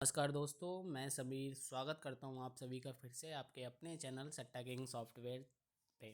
नमस्कार दोस्तों, मैं समीर स्वागत करता हूं आप सभी का फिर से आपके अपने चैनल सट्टा किंग सॉफ्टवेयर पे।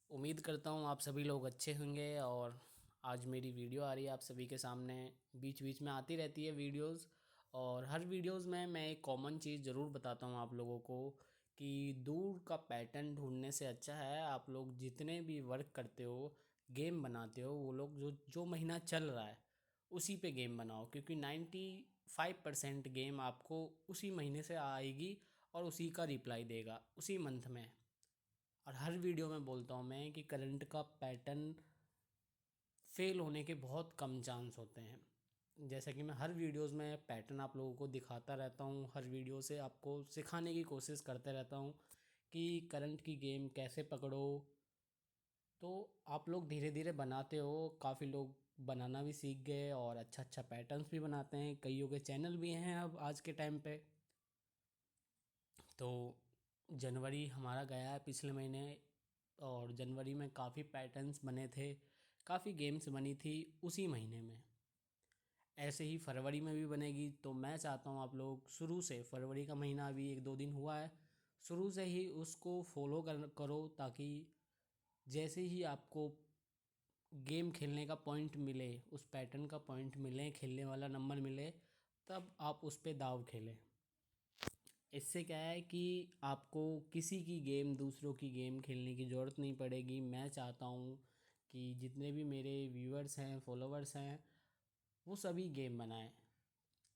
उम्मीद करता हूं आप सभी लोग अच्छे होंगे। और आज मेरी वीडियो आ रही है आप सभी के सामने। बीच बीच में आती रहती है वीडियोस, और हर वीडियोस में मैं एक कॉमन चीज़ ज़रूर बताता हूं आप लोगों को कि दूर का पैटर्न ढूंढने से अच्छा है आप लोग जितने भी वर्क करते हो, गेम बनाते हो, वो लोग जो जो महीना चल रहा है उसी पे गेम बनाओ, क्योंकि 95% गेम आपको उसी महीने से आएगी और उसी का रिप्लाई देगा उसी मंथ में। और हर वीडियो में बोलता हूँ मैं कि करंट का पैटर्न फेल होने के बहुत कम चांस होते हैं। जैसा कि मैं हर वीडियोस में पैटर्न आप लोगों को दिखाता रहता हूँ, हर वीडियो से आपको सिखाने की कोशिश करते रहता हूँ कि करंट की गेम कैसे पकड़ो। तो आप लोग धीरे धीरे बनाते हो, काफ़ी लोग बनाना भी सीख गए और अच्छा अच्छा पैटर्न्स भी बनाते हैं, कईयों के चैनल भी हैं अब आज के टाइम पे। तो जनवरी हमारा गया है पिछले महीने, और जनवरी में काफ़ी पैटर्न्स बने थे, काफ़ी गेम्स बनी थी उसी महीने में। ऐसे ही फरवरी में भी बनेगी। तो मैं चाहता हूँ आप लोग शुरू से, फरवरी का महीना अभी एक दो दिन हुआ है, शुरू से ही उसको फॉलो करो, ताकि जैसे ही आपको गेम खेलने का पॉइंट मिले, उस पैटर्न का पॉइंट मिले, खेलने वाला नंबर मिले, तब आप उस पे दाव खेलें। इससे क्या है कि आपको किसी की गेम, दूसरों की गेम खेलने की ज़रूरत नहीं पड़ेगी। मैं चाहता हूँ कि जितने भी मेरे व्यूअर्स हैं, फॉलोवर्स हैं, वो सभी गेम बनाएं।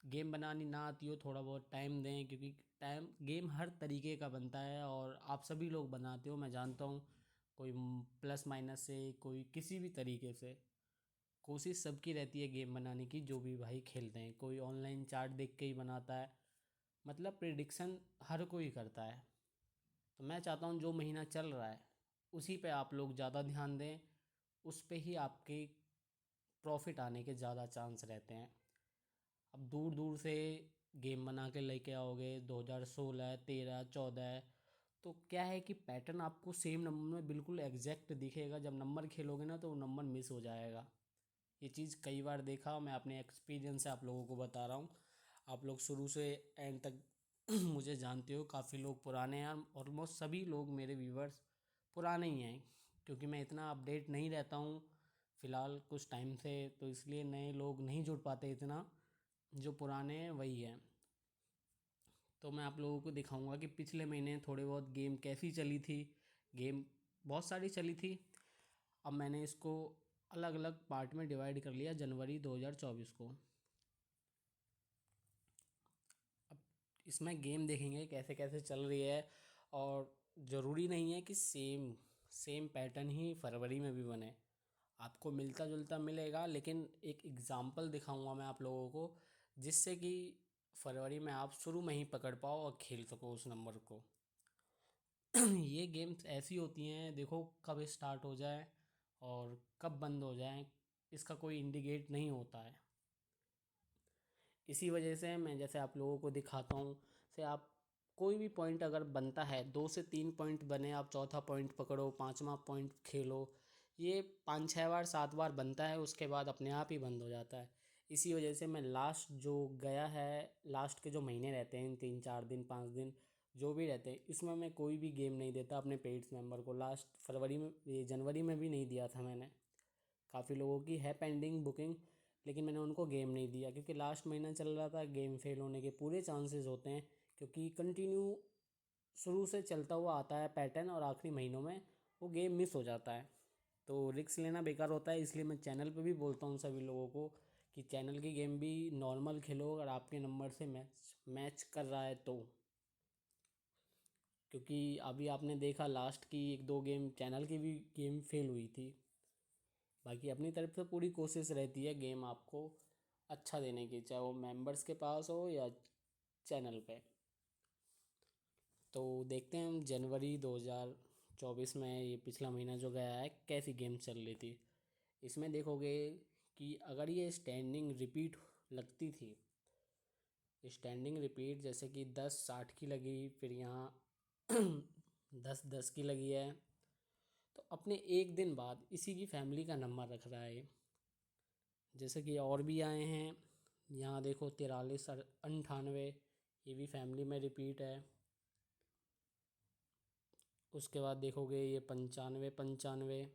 गेम बनानी ना आती हो, थोड़ा बहुत टाइम दें, क्योंकि टाइम गेम हर तरीके का बनता है और आप सभी लोग बनाते हो, मैं जानता हूँ। कोई प्लस माइनस से, कोई किसी भी तरीके से, कोशिश सबकी रहती है गेम बनाने की। जो भी भाई खेलते हैं, कोई ऑनलाइन चार्ट देख के ही बनाता है, मतलब प्रिडिक्शन हर कोई करता है। तो मैं चाहता हूँ जो महीना चल रहा है उसी पे आप लोग ज़्यादा ध्यान दें, उस पे ही आपके प्रॉफिट आने के ज़्यादा चांस रहते हैं। अब दूर दूर से गेम बना के लेके आओगे, 2016, 13, 14, तो क्या है कि पैटर्न आपको सेम नंबर में बिल्कुल एग्जैक्ट दिखेगा। जब नंबर खेलोगे ना तो वो नंबर मिस हो जाएगा। ये चीज़ कई बार देखा, मैं अपने एक्सपीरियंस से आप लोगों को बता रहा हूँ। आप लोग शुरू से एंड तक मुझे जानते हो, काफ़ी लोग पुराने हैं, ऑलमोस्ट सभी लोग मेरे व्यूवर्स पुराने ही हैं, क्योंकि मैं इतना अपडेट नहीं रहता हूँ फ़िलहाल कुछ टाइम से, तो इसलिए नए लोग नहीं जुड़ पाते इतना। जो पुराने हैं वही हैं। तो मैं आप लोगों को दिखाऊंगा कि पिछले महीने थोड़े बहुत गेम कैसी चली थी। गेम बहुत सारी चली थी। अब मैंने इसको अलग अलग पार्ट में डिवाइड कर लिया जनवरी 2024 को। अब इसमें गेम देखेंगे कैसे कैसे चल रही है, और ज़रूरी नहीं है कि सेम सेम पैटर्न ही फरवरी में भी बने, आपको मिलता जुलता मिलेगा, लेकिन एक एग्ज़ाम्पल दिखाऊंगा मैं आप लोगों को, जिससे कि फरवरी में आप शुरू में ही पकड़ पाओ और खेल सको उस नंबर को। ये गेम्स ऐसी होती हैं, देखो कब स्टार्ट हो जाए और कब बंद हो जाए, इसका कोई इंडिकेट नहीं होता है। इसी वजह से मैं जैसे आप लोगों को दिखाता हूँ, से आप कोई भी पॉइंट अगर बनता है, 2 से 3 पॉइंट बने, आप चौथा पॉइंट पकड़ो, पांचवा पॉइंट खेलो, ये 5-6 बार 7 बार बनता है, उसके बाद अपने आप ही बंद हो जाता है। इसी वजह से मैं लास्ट जो गया है, लास्ट के जो महीने रहते हैं, 3-4 दिन 5 दिन जो भी रहते हैं, इसमें मैं कोई भी गेम नहीं देता अपने पेड्स मेंबर को। लास्ट फरवरी में, ये जनवरी में भी नहीं दिया था मैंने। काफ़ी लोगों की है पेंडिंग बुकिंग, लेकिन मैंने उनको गेम नहीं दिया, क्योंकि लास्ट महीना चल रहा था, गेम फेल होने के पूरे चांसेस होते हैं, क्योंकि कंटिन्यू शुरू से चलता हुआ आता है पैटर्न, और आखिरी महीनों में वो गेम मिस हो जाता है। तो रिस्क लेना बेकार होता है, इसलिए मैं चैनल पे भी बोलता हूँ सभी लोगों को कि चैनल की गेम भी नॉर्मल खेलो अगर आपके नंबर से मैच मैच कर रहा है तो। क्योंकि अभी आपने देखा लास्ट की एक दो गेम चैनल की भी गेम फेल हुई थी। बाकी अपनी तरफ से पूरी कोशिश रहती है गेम आपको अच्छा देने की, चाहे वो मेंबर्स के पास हो या चैनल पे। तो देखते हैं हम जनवरी 2024 में, ये पिछला महीना जो गया है, कैसी गेम चल रही थी। इसमें देखोगे कि अगर ये स्टैंडिंग रिपीट लगती थी, स्टैंडिंग रिपीट जैसे कि 10-60 की लगी, फिर यहाँ 10-10 की लगी है, तो अपने एक दिन बाद इसी की फैमिली का नंबर रख रहा है। जैसे कि और भी आए हैं यहाँ देखो 43 और 98, ये भी फैमिली में रिपीट है। उसके बाद देखोगे ये 95 95।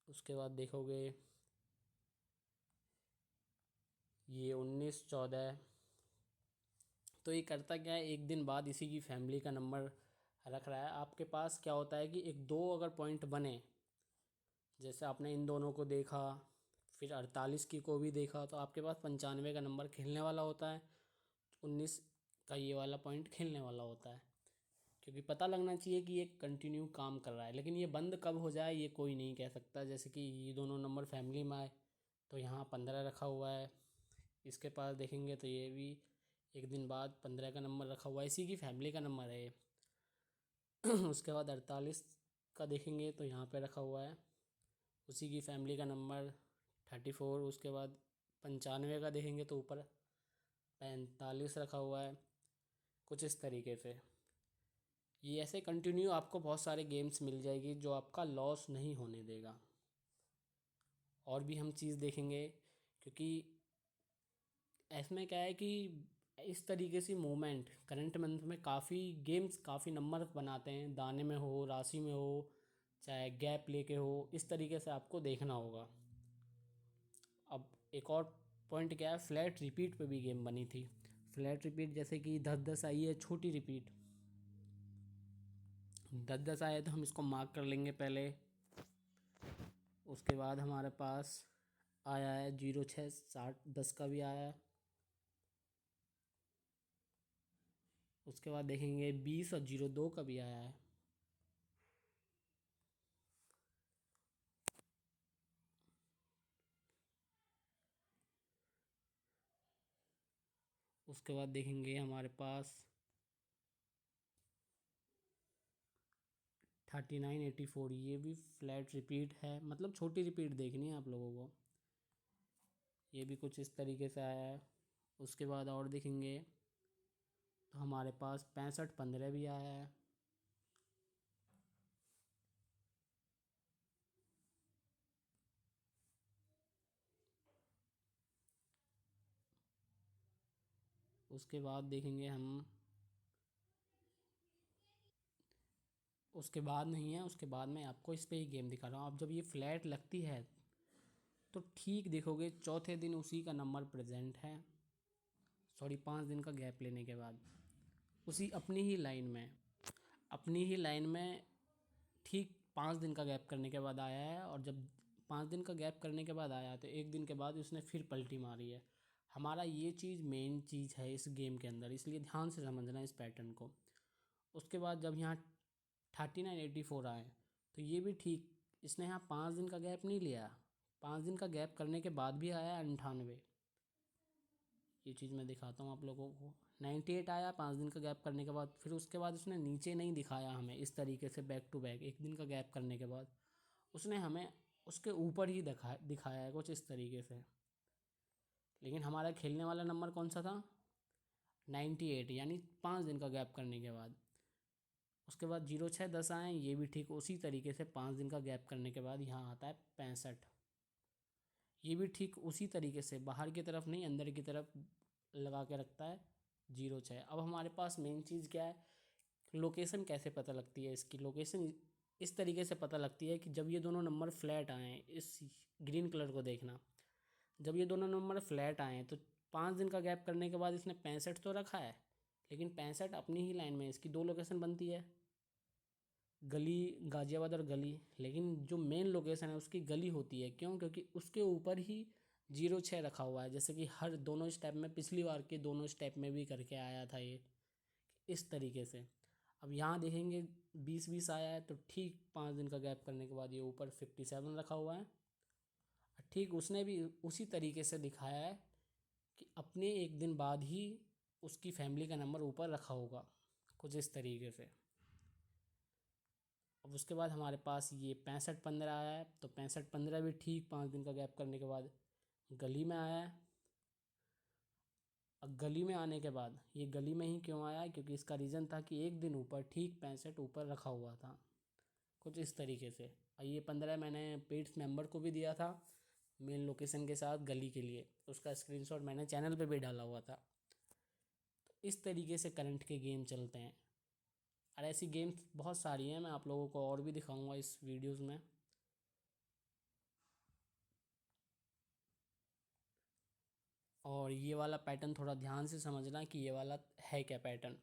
उसके बाद देखोगे ये 19 14। तो ये करता क्या है, एक दिन बाद इसी की फैमिली का नंबर रख रहा है। आपके पास क्या होता है कि एक दो अगर पॉइंट बने, जैसे आपने इन दोनों को देखा, फिर 48 की को भी देखा, तो आपके पास 95 का नंबर खेलने वाला होता है, 19 का ये वाला पॉइंट खेलने वाला होता है। क्योंकि पता लगना चाहिए कि ये कंटिन्यू काम कर रहा है। लेकिन ये बंद कब हो जाए ये कोई नहीं कह सकता। जैसे कि ये दोनों नंबर फैमिली में आए तो यहाँ 15 रखा हुआ है, इसके पास देखेंगे तो ये भी एक दिन बाद 15 का नंबर रखा हुआ है, इसी की फैमिली का नंबर है ये। उसके बाद 48 का देखेंगे तो यहाँ पे रखा हुआ है, उसी की फैमिली का नंबर 34। उसके बाद 95 का देखेंगे तो ऊपर 45 रखा हुआ है, कुछ इस तरीके से। ये ऐसे कंटिन्यू आपको बहुत सारे गेम्स मिल जाएगी जो आपका लॉस नहीं होने देगा। और भी हम चीज़ देखेंगे, क्योंकि इसमें क्या है कि इस तरीके से मूवमेंट करंट मंथ में काफ़ी गेम्स काफ़ी नंबर बनाते हैं, दाने में हो, राशि में हो, चाहे गैप लेके हो, इस तरीके से आपको देखना होगा। अब एक और पॉइंट क्या है, फ्लैट रिपीट पे भी गेम बनी थी। फ्लैट रिपीट जैसे कि 10 10 आई है, छोटी रिपीट 10 10 आए तो हम इसको मार्क कर लेंगे पहले। उसके बाद हमारे पास आया है 06 60 10 का भी आया है। उसके बाद देखेंगे 20 और 02 का भी आया है। उसके बाद देखेंगे हमारे पास 39 84, ये भी फ्लैट रिपीट है, मतलब छोटी रिपीट देखनी है आप लोगों को। ये भी कुछ इस तरीके से आया है। उसके बाद और देखेंगे तो हमारे पास 65 15 भी आया है। उसके बाद देखेंगे हम, उसके बाद नहीं है, उसके बाद मैं आपको इस पे ही गेम दिखा रहा हूँ। अब जब ये फ्लैट लगती है तो ठीक देखोगे चौथे दिन उसी का नंबर प्रेजेंट है, सॉरी 5 दिन का गैप लेने के बाद उसी अपनी ही लाइन में, अपनी ही लाइन में ठीक 5 दिन का गैप करने के बाद आया है। और जब 5 दिन का गैप करने के बाद आया तो एक दिन के बाद उसने फिर पलटी मारी है। हमारा ये चीज़ मेन चीज़ है इस गेम के अंदर, इसलिए ध्यान से समझना इस पैटर्न को। उसके बाद जब यहाँ 39 84 आए तो ये भी ठीक, इसने यहाँ 5 दिन का गैप नहीं लिया, 5 दिन का गैप करने के बाद भी आया 98। ये चीज़ मैं दिखाता हूँ आप लोगों को। 98 आया 5 दिन का गैप करने के बाद, फिर उसके बाद उसने नीचे नहीं दिखाया हमें इस तरीके से बैक टू बैक एक दिन का गैप करने के बाद, उसने हमें उसके ऊपर ही दिखाया है कुछ इस तरीके से। लेकिन हमारा खेलने वाला नंबर कौन सा था, 98, यानी 5 दिन का गैप करने के बाद। उसके बाद 06 10 आए, ये भी ठीक उसी तरीके से 5 दिन का गैप करने के बाद यहाँ आता है 65। ये भी ठीक उसी तरीके से बाहर की तरफ नहीं अंदर की तरफ लगा के रखता है 06। अब हमारे पास मेन चीज़ क्या है, लोकेशन कैसे पता लगती है। इसकी लोकेशन इस तरीके से पता लगती है कि जब ये दोनों नंबर फ्लैट आए, इस ग्रीन कलर को देखना, जब ये दोनों नंबर फ्लैट आए तो 5 दिन का गैप करने के बाद इसने 65 तो रखा है, लेकिन 65 अपनी ही लाइन में, इसकी दो लोकेशन बनती है, गली गाज़ियाबाद और गली। लेकिन जो मेन लोकेशन है उसकी गली होती है, क्यों, क्योंकि उसके ऊपर ही 06 रखा हुआ है, जैसे कि हर दोनों स्टेप में, पिछली बार के दोनों स्टेप में भी करके आया था ये इस तरीके से। अब यहाँ देखेंगे 20 20 आया है तो ठीक 5 दिन का गैप करने के बाद ये ऊपर 57 रखा हुआ है। ठीक उसने भी उसी तरीके से दिखाया है कि अपने एक दिन बाद ही उसकी फैमिली का नंबर ऊपर रखा होगा, कुछ इस तरीके से। अब उसके बाद हमारे पास ये 65 15 आया है, तो 65 15 भी ठीक 5 दिन का गैप करने के बाद गली में आया है। अब गली में आने के बाद ये गली में ही क्यों आया, क्योंकि इसका रीज़न था कि एक दिन ऊपर ठीक 65 ऊपर रखा हुआ था, कुछ इस तरीके से। और ये 15 मैंने पेट्स मेंबर को भी दिया था, मेन लोकेशन के साथ गली के लिए। उसका स्क्रीनशॉट मैंने चैनल पे भी डाला हुआ था। तो इस तरीके से करंट के गेम चलते हैं। और ऐसी गेम्स बहुत सारी हैं, मैं आप लोगों को और भी दिखाऊंगा इस वीडियोस में। और ये वाला पैटर्न थोड़ा ध्यान से समझना कि ये वाला है क्या पैटर्न।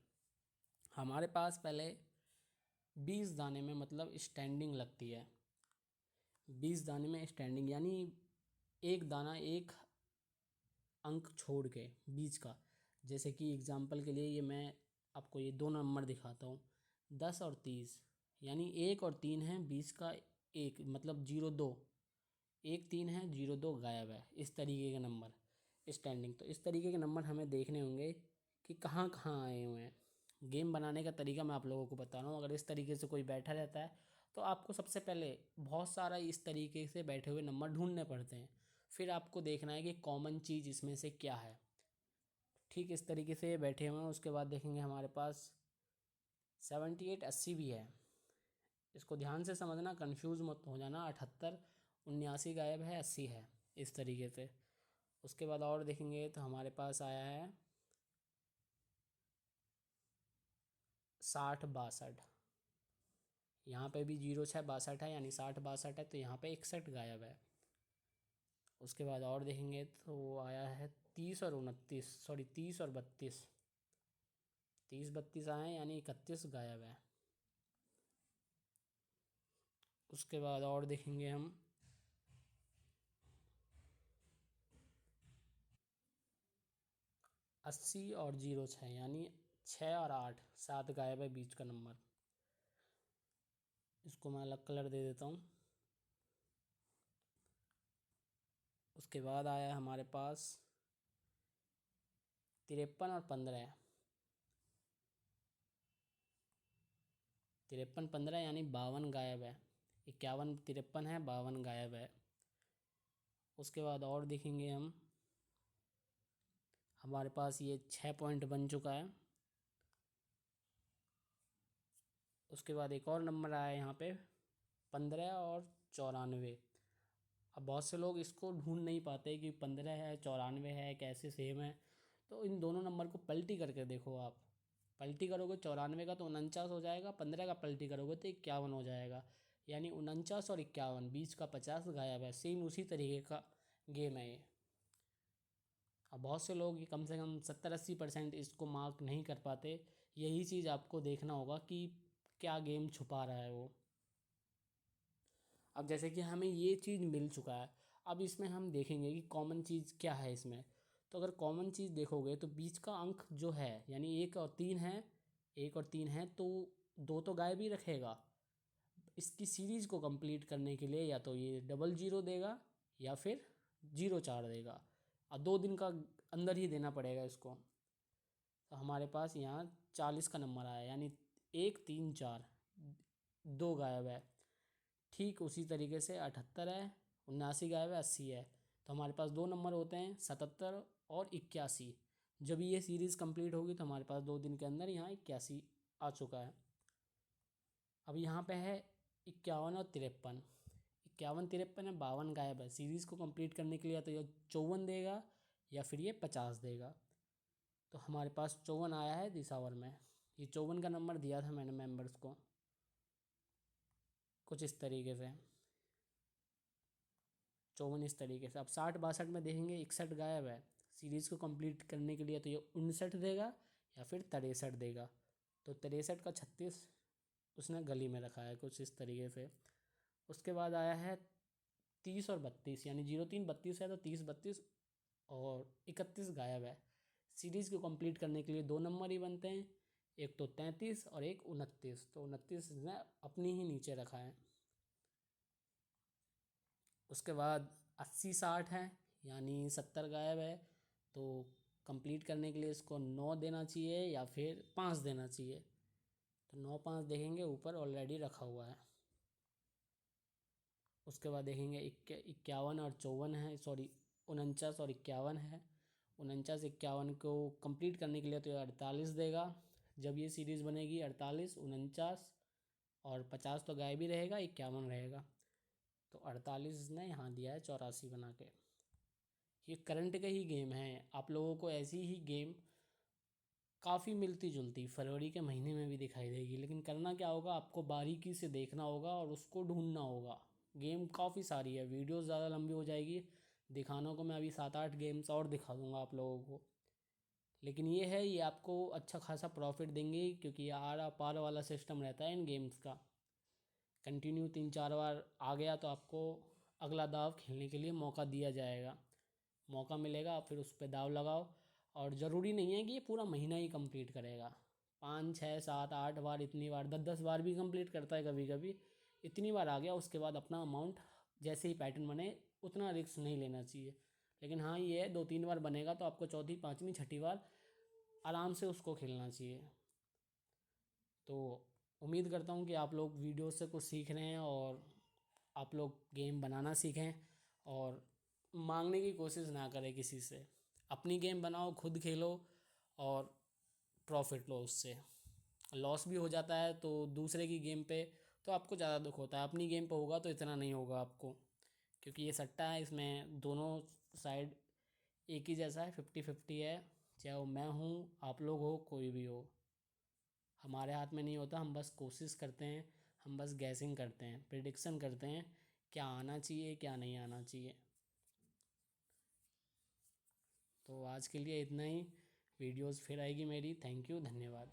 हमारे पास पहले 20 दाने में मतलब स्टैंडिंग लगती है। 20 दाने में स्टैंडिंग यानी एक दाना एक अंक छोड़ के बीच का। जैसे कि एग्जांपल के लिए ये मैं आपको ये दो नंबर दिखाता हूँ, 10 और 30। यानी 1 और 3 है, 20 का एक मतलब 02। 1 3 है, 02 गायब है। इस तरीके के नंबर स्टैंडिंग। तो इस तरीके के नंबर हमें देखने होंगे कि कहाँ कहाँ आए हुए हैं। गेम बनाने का तरीका मैं आप लोगों को बता रहा हूँ। अगर इस तरीके से कोई बैठा रहता है तो आपको सबसे पहले बहुत सारा इस तरीके से बैठे हुए नंबर ढूंढने पड़ते हैं। फिर आपको देखना है कि कॉमन चीज़ इसमें से क्या है। ठीक इस तरीके से ये बैठे हुए हैं। उसके बाद देखेंगे हमारे पास 78 80 भी है। इसको ध्यान से समझना, कंफ्यूज मत हो जाना। 78 79 गायब है, 80 है, इस तरीके से। उसके बाद और देखेंगे तो हमारे पास आया है 60 62। यहाँ पे भी 06 62 है, यानी 60 62 है, तो यहाँ पे 61 गायब है। उसके बाद और देखेंगे तो आया है 30 और 29, सॉरी 30 और 32। 30 32 आए हैं, यानी 31 गायब है। उसके बाद और देखेंगे हम 80 और 06, यानी 6 और 8, 7 गायब है बीच का नंबर। इसको मैं अलग कलर दे देता हूँ। उसके बाद आया है हमारे पास 53 और 15। 53 15 यानी 52 गायब है। 51 53 है, 52 गायब है। उसके बाद और देखेंगे हम, हमारे पास ये 6 पॉइंट बन चुका है। उसके बाद एक और नंबर आया है यहाँ पे 15 और 94। अब बहुत से लोग इसको ढूंढ नहीं पाते कि 15 है 94 है कैसे सेम है। तो इन दोनों नंबर को पलटी करके देखो आप। पलटी करोगे 94 का तो 49 हो जाएगा, 15 का पलटी करोगे तो 51 हो जाएगा। यानी 49 और 51, बीच का 50 गायब है। सेम उसी तरीके का गेम है ये। अब बहुत से लोग ये कम से कम 70 80% इसको मार्क नहीं कर पाते। यही चीज़ आपको देखना होगा कि क्या गेम छुपा रहा है वो। अब जैसे कि हमें ये चीज़ मिल चुका है, अब इसमें हम देखेंगे कि कॉमन चीज़ क्या है इसमें। तो अगर कॉमन चीज़ देखोगे तो बीच का अंक जो है, यानी 1 और 3 है, 1 और 3 है, तो दो तो गायब ही रखेगा। इसकी सीरीज़ को कंप्लीट करने के लिए या तो ये डबल जीरो देगा या फिर 04 देगा। और 2 दिन का अंदर ही देना पड़ेगा इसको। तो हमारे पास यहाँ 40 का नंबर आया, यानी 1 3 4, दो गायब है। ठीक उसी तरीके से 78 है, 79 गायब है, 80 है। तो हमारे पास दो नंबर होते हैं 77 और 81। जब ये सीरीज़ कंप्लीट होगी तो हमारे पास 2 दिन के अंदर यहाँ 81 आ चुका है। अब यहाँ पे है 51 और 53। 51 53 है, 52 गायब है। सीरीज़ को कंप्लीट करने के लिए या तो ये 54 देगा या फिर ये 50 देगा। तो हमारे पास 54 आया है दिसावर में। ये 54 का नंबर दिया था मैंने मेंबर्स को कुछ इस तरीके से। 54 इस तरीके से। अब 60 62 में देखेंगे 61 गायब है। सीरीज़ को कंप्लीट करने के लिए तो ये 59 देगा या फिर 63 देगा। तो 63 का 36 उसने गली में रखा है कुछ इस तरीके से। उसके बाद आया है 30 और 32, यानी 03 32 है तो 30 32 और 31 गायब है। सीरीज़ को कंप्लीट करने के लिए दो नंबर ही बनते हैं, एक तो 33 और एक 29। तो 29 ने अपनी ही नीचे रखा है। उसके बाद 80 60 है, यानी 70 गायब है। तो कंप्लीट करने के लिए इसको 9 देना चाहिए या फिर 5 देना चाहिए। तो 9 5 देखेंगे, ऊपर ऑलरेडी रखा हुआ है। उसके बाद देखेंगे 51 और 54 है, सॉरी 49 और 51 है। 49 51 को कंप्लीट करने के लिए तो ये 48 देगा। जब ये सीरीज़ बनेगी 48 49 और 50 तो गायब ही रहेगा, 51 रहेगा। तो 48 ने यहाँ दिया है 84 बना के। ये करंट के ही गेम हैं, आप लोगों को ऐसी ही गेम काफ़ी मिलती जुलती फरवरी के महीने में भी दिखाई देगी, लेकिन करना क्या होगा, आपको बारीकी से देखना होगा और उसको ढूंढना होगा। गेम काफ़ी सारी है, वीडियो ज़्यादा लंबी हो जाएगी, दिखाने को मैं अभी 7-8 गेम्स और दिखा दूंगा आप लोगों को। लेकिन ये है, ये आपको अच्छा खासा प्रॉफिट देंगे, क्योंकि ये आर पार वाला सिस्टम रहता है इन गेम्स का। कंटिन्यू 3-4 बार आ गया तो आपको अगला दाव खेलने के लिए मौका दिया जाएगा, मौका मिलेगा, फिर उस पर दाव लगाओ। और ज़रूरी नहीं है कि ये पूरा महीना ही कंप्लीट करेगा, 5, 6, 7, 8 बार, इतनी बार 10-10 बार भी कंप्लीट करता है कभी कभी। इतनी बार आ गया, उसके बाद अपना अमाउंट जैसे ही पैटर्न बने उतना रिस्क नहीं लेना चाहिए। लेकिन हाँ, ये है 2-3 बार बनेगा तो आपको चौथी, पाँचवीं, छठी बार आराम से उसको खेलना चाहिए। तो उम्मीद करता हूँ कि आप लोग वीडियो से कुछ सीख रहे हैं और आप लोग गेम बनाना सीखें और मांगने की कोशिश ना करें किसी से। अपनी गेम बनाओ, खुद खेलो और प्रॉफिट लो उससे। लॉस भी हो जाता है तो दूसरे की गेम पे तो आपको ज़्यादा दुख होता है, अपनी गेम पे होगा तो इतना नहीं होगा आपको, क्योंकि ये सट्टा है, इसमें दोनों साइड एक ही जैसा है, 50-50 है। चाहे वो मैं हूँ, आप लोग हो, कोई भी हो, हमारे हाथ में नहीं होता। हम बस कोशिश करते हैं, हम बस गैसिंग करते हैं, प्रिडिक्शन करते हैं क्या आना चाहिए क्या नहीं आना चाहिए। तो आज के लिए इतना ही, वीडियोस फिर आएगी मेरी। थैंक यू, धन्यवाद।